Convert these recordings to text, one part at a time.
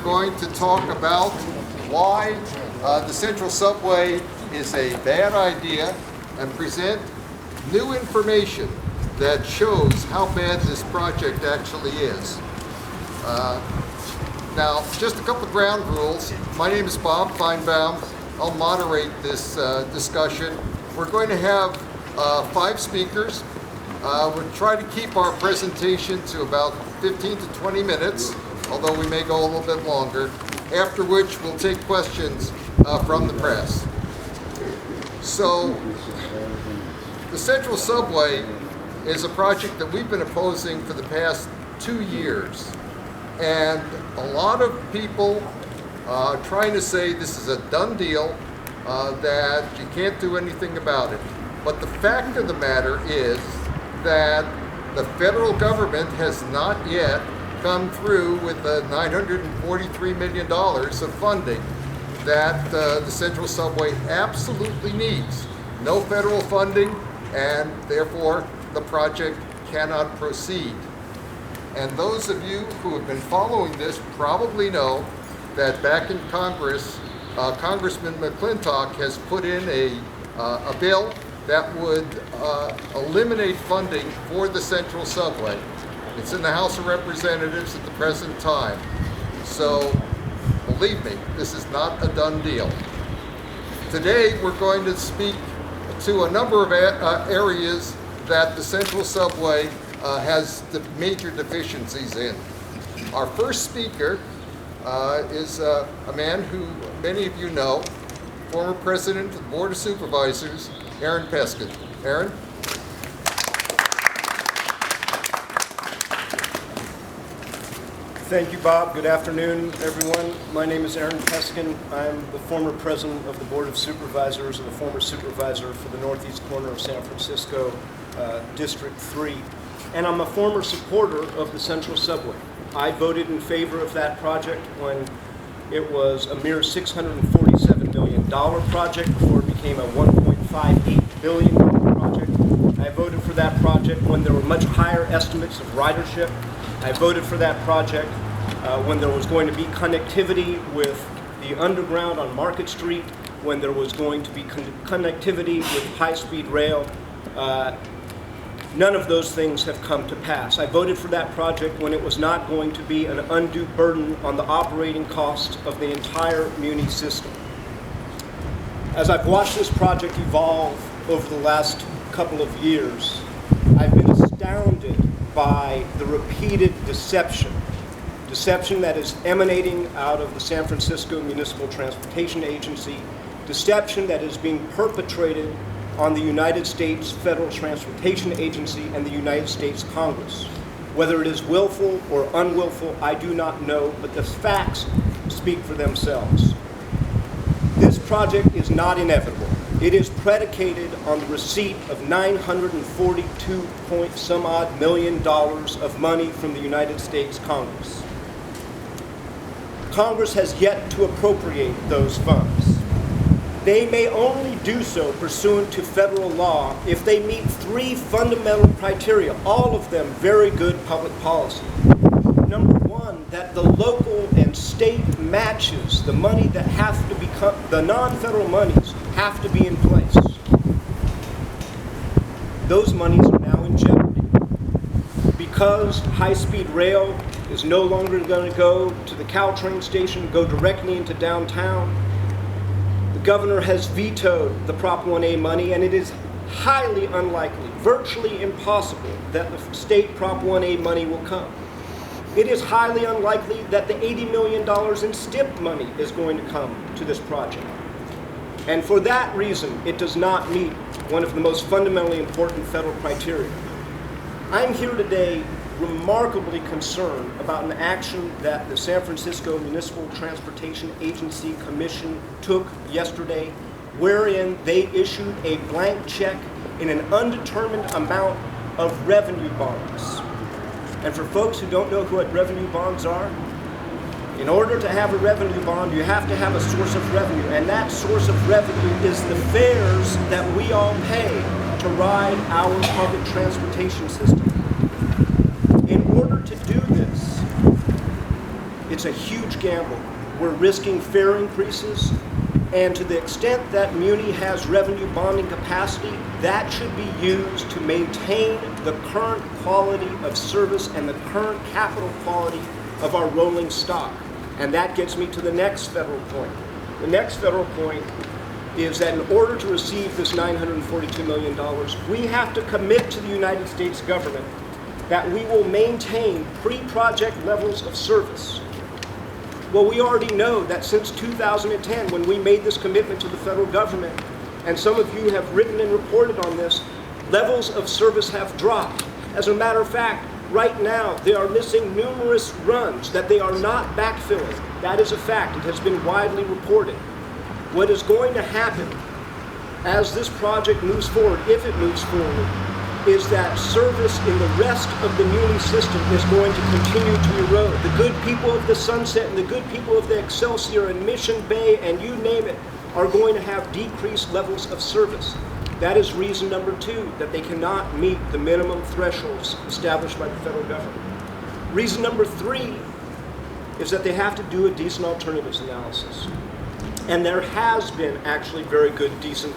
going to talk about why the Central Subway is a bad idea and present new information that shows how bad this project actually is. Now, just a couple of ground rules. My name is Bob Feinbaum. I'll moderate this discussion. We're going to have 5 speakers. We'll try to keep our presentation to about 15 to 20 minutes, although we may go a little bit longer, after which we'll take questions from the press. So, the Central Subway is a project that we've been opposing for the past 2 years. And a lot of people trying to say this is a done deal, that you can't do anything about it. But the fact of the matter is that the federal government has not yet come through with the $943 million of funding that the Central Subway absolutely needs. No federal funding, and therefore the project cannot proceed. And those of you who have been following this probably know that back in Congress, Congressman McClintock has put in a bill that would eliminate funding for the Central Subway. It's in the House of Representatives at the present time. So, believe me, this is not a done deal. Today, we're going to speak to a number of areas that the Central Subway has major deficiencies in. Our first speaker is a man who many of you know, former president of the Board of Supervisors, Aaron Peskin. Aaron? Thank you, Bob. Good afternoon, everyone. My name is Aaron Peskin. I'm the former president of the Board of Supervisors and the former supervisor for the northeast corner of San Francisco, District 3. And I'm a former supporter of the Central Subway. I voted in favor of that project when it was a mere $647 million project before it became a $1.58 billion project. I voted for that project when there were much higher estimates of ridership. I voted for that project when there was going to be connectivity with the underground on Market Street, when there was going to be connectivity with high-speed rail. None of those things have come to pass. I voted for that project when it was not going to be an undue burden on the operating cost of the entire Muni system. As I've watched this project evolve over the last couple of years, I've been astounded by the repeated deception that is emanating out of the San Francisco Municipal Transportation Agency, deception that is being perpetrated on the United States Federal Transportation Agency and the United States Congress. Whether it is willful or unwillful, I do not know, but the facts speak for themselves. This project is not inevitable. It is predicated on the receipt of $942 point some odd million of money from the United States Congress. Congress has yet to appropriate those funds. They may only do so pursuant to federal law if they meet 3 fundamental criteria, all of them very good public policy. Number 1, that the local and state matches the money that have to become, the non-federal monies have to be in place. Those monies are now in jeopardy. Because high-speed rail is no longer going to go to the Caltrain station, go directly into downtown, the governor has vetoed the Prop 1A money, and it is highly unlikely, virtually impossible, that the state Prop 1A money will come. It is highly unlikely that the $80 million in STIP money is going to come to this project. And for that reason, it does not meet one of the most fundamentally important federal criteria. I'm here today remarkably concerned about an action that the San Francisco Municipal Transportation Agency Commission took yesterday, wherein they issued a blank check in an undetermined amount of revenue bonds. And for folks who don't know what revenue bonds are, in order to have a revenue bond, you have to have a source of revenue, and that source of revenue is the fares that we all pay to ride our public transportation system. In order to do this, it's it's a huge gamble. We're risking fare increases, and to the extent that Muni has revenue bonding capacity, that should be used to maintain the current quality of service and the current capital quality of our rolling stock. And that gets me to the next federal point. The next federal point is that in order to receive this $942 million, we have to commit to the United States government that we will maintain pre-project levels of service. Well, we already know that since 2010, when we made this commitment to the federal government, and some of you have written and reported on this, levels of service have dropped. As a matter of fact, right now, they are missing numerous runs that they are not backfilling. That is a fact. It has been widely reported. What is going to happen as this project moves forward, if it moves forward, is that service in the rest of the Muni system is going to continue to erode. The good people of the Sunset and the good people of the Excelsior and Mission Bay and you name it are going to have decreased levels of service. That is reason number 2, that they cannot meet the minimum thresholds established by the federal government. Reason number 3 is that they have to do a decent alternatives analysis. And there has been actually very good, decent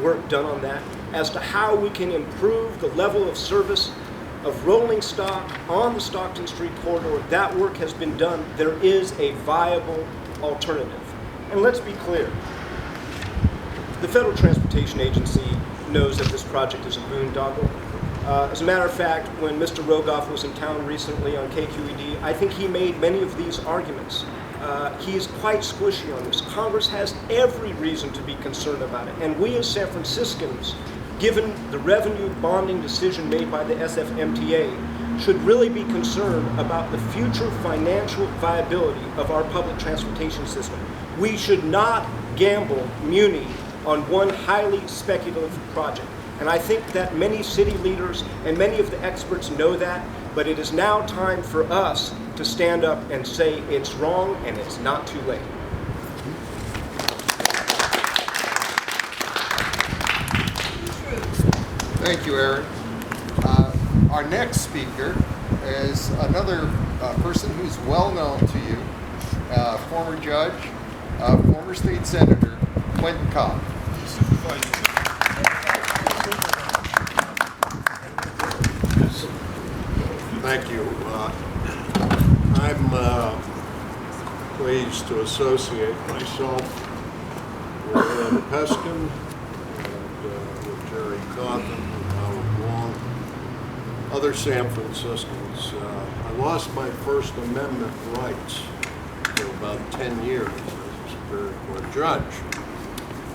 work done on that as to how we can improve the level of service of rolling stock on the Stockton Street corridor. That work has been done. There is a viable alternative. And let's be clear. The Federal Transportation Agency knows that this project is a boondoggle. As a matter of fact, when Mr. Rogoff was in town recently on KQED, I think he made many of these arguments. He is quite squishy on this. Congress has every reason to be concerned about it. And we as San Franciscans, given the revenue bonding decision made by the SFMTA, should really be concerned about the future financial viability of our public transportation system. We should not gamble Muni on one highly speculative project. And I think that many city leaders and many of the experts know that, but it is now time for us to stand up and say it's wrong and it's not too late. Thank you, Aaron. Our next speaker is another person who's well known to you, former judge, former state senator, Quentin Kopp. Thank you. I'm pleased to associate myself with Peskin and with Jerry Kopp and Howard Long, other San Franciscans. I lost my First Amendment rights for about 10 years as a Superior Court judge,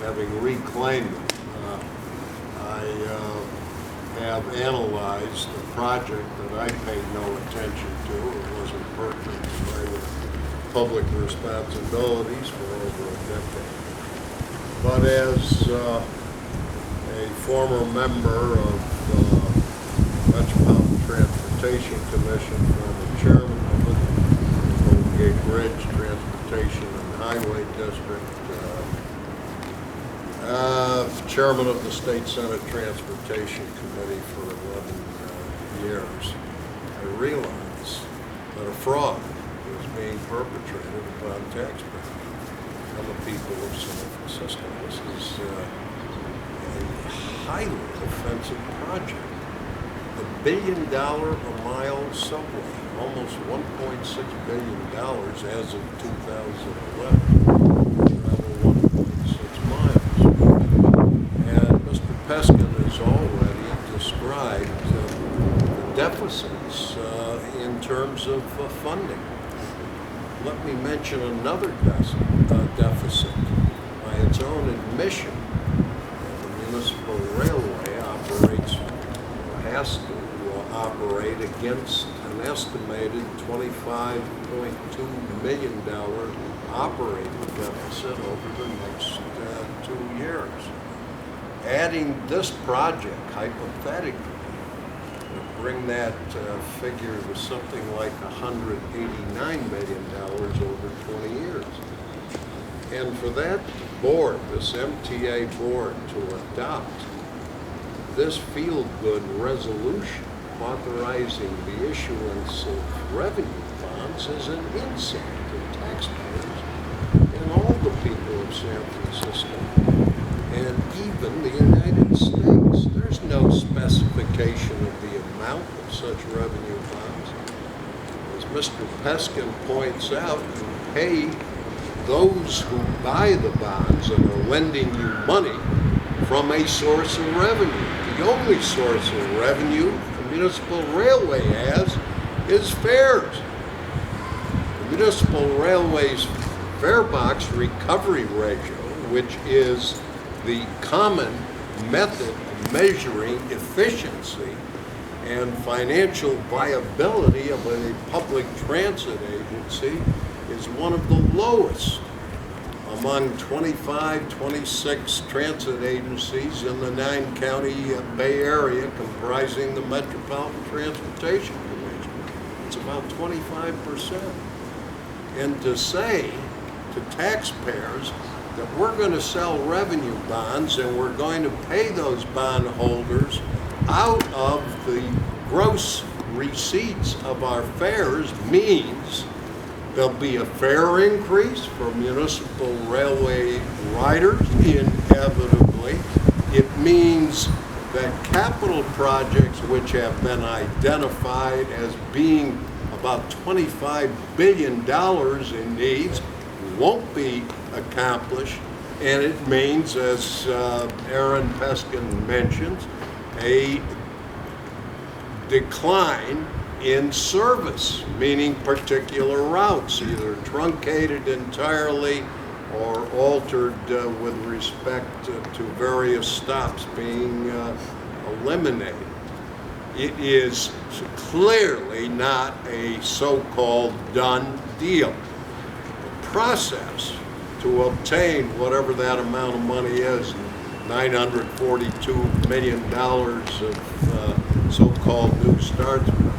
having reclaimed them. I have analyzed the project that I paid no attention to. It wasn't pertinent to my public responsibilities for over a decade. But as a former member of the Metropolitan Transportation Commission, former chairman of the Golden Gate Bridge Transportation and Highway District, chairman of the State Senate Transportation Committee for 11 years, I realized that a fraud was being perpetrated upon taxpayers and the people of San Francisco. This is a highly offensive project. The $1 billion a mile subway, almost $1.6 billion as of 2011. Travel 1.6 miles. And Mr. Peskin has already described the deficits in terms of funding. Let me mention another deficit. By its own admission, the municipal railway operates, or has to operate against an estimated $25.2 million operating deficit over the next 2 years. Adding this project, hypothetically, would bring that figure to something like $189 million over 20 years. And for that board, this MTA board, to adopt this feel-good resolution authorizing the issuance of revenue bonds is an insult to taxpayers and all the people of San Francisco and even the United States. There's no specification of the amount of such revenue bonds. As Mr. Peskin points out, you pay those who buy the bonds and are lending you money from a source of revenue. The only source of revenue the municipal railway has is fares. The municipal railway's fare box recovery ratio, which is the common method of measuring efficiency and financial viability of a public transit agency, is one of the lowest among 25, 26 transit agencies in the 9-county Bay Area comprising the Metropolitan Transportation Commission. It's about 25%. And to say to taxpayers that we're going to sell revenue bonds and we're going to pay those bondholders out of the gross receipts of our fares means there'll be a fare increase for municipal railway riders, inevitably. It means that capital projects which have been identified as being about $25 billion in needs won't be accomplished, and it means, as Aaron Peskin mentions, a decline in service, meaning particular routes, either truncated entirely or altered with respect to various stops being eliminated. It is clearly not a so-called done deal. The process to obtain whatever that amount of money is, $942 million of so-called New Starts money,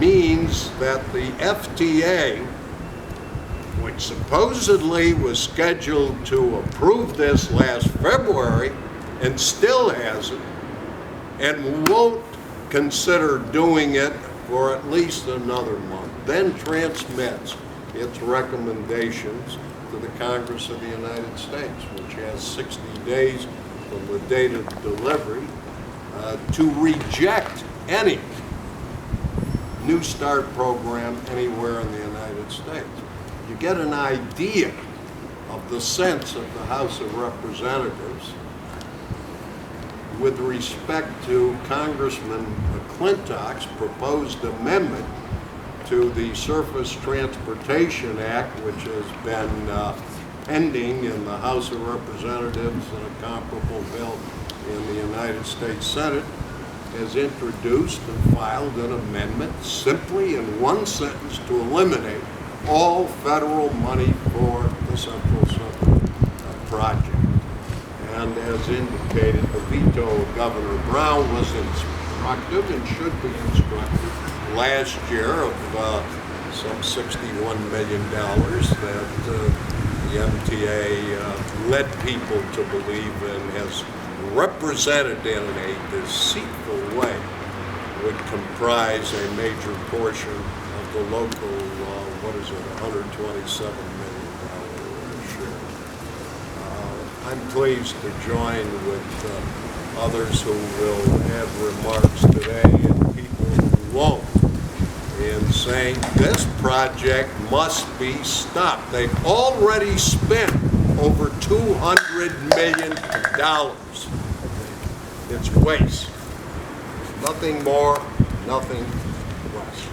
means that the FTA, which supposedly was scheduled to approve this last February and still hasn't, and won't consider doing it for at least another month, then transmits its recommendations to the Congress of the United States, which has 60 days from the date of delivery to reject any New Start program anywhere in the United States. You get an idea of the sense of the House of Representatives with respect to Congressman McClintock's proposed amendment to the Surface Transportation Act, which has been pending in the House of Representatives and a comparable bill in the United States Senate, has introduced and filed an amendment simply in one sentence to eliminate all federal money for the Central Southern project. And as indicated, the veto of Governor Brown was instructive and should be instructive last year of some $61 million that the MTA led people to believe and has represented in a deceitful way would comprise a major portion of the local, $127 million share. I'm pleased to join with others who will have remarks today and people who won't in saying this project must be stopped. They've already spent over $200 million. It's waste. Nothing more, nothing less.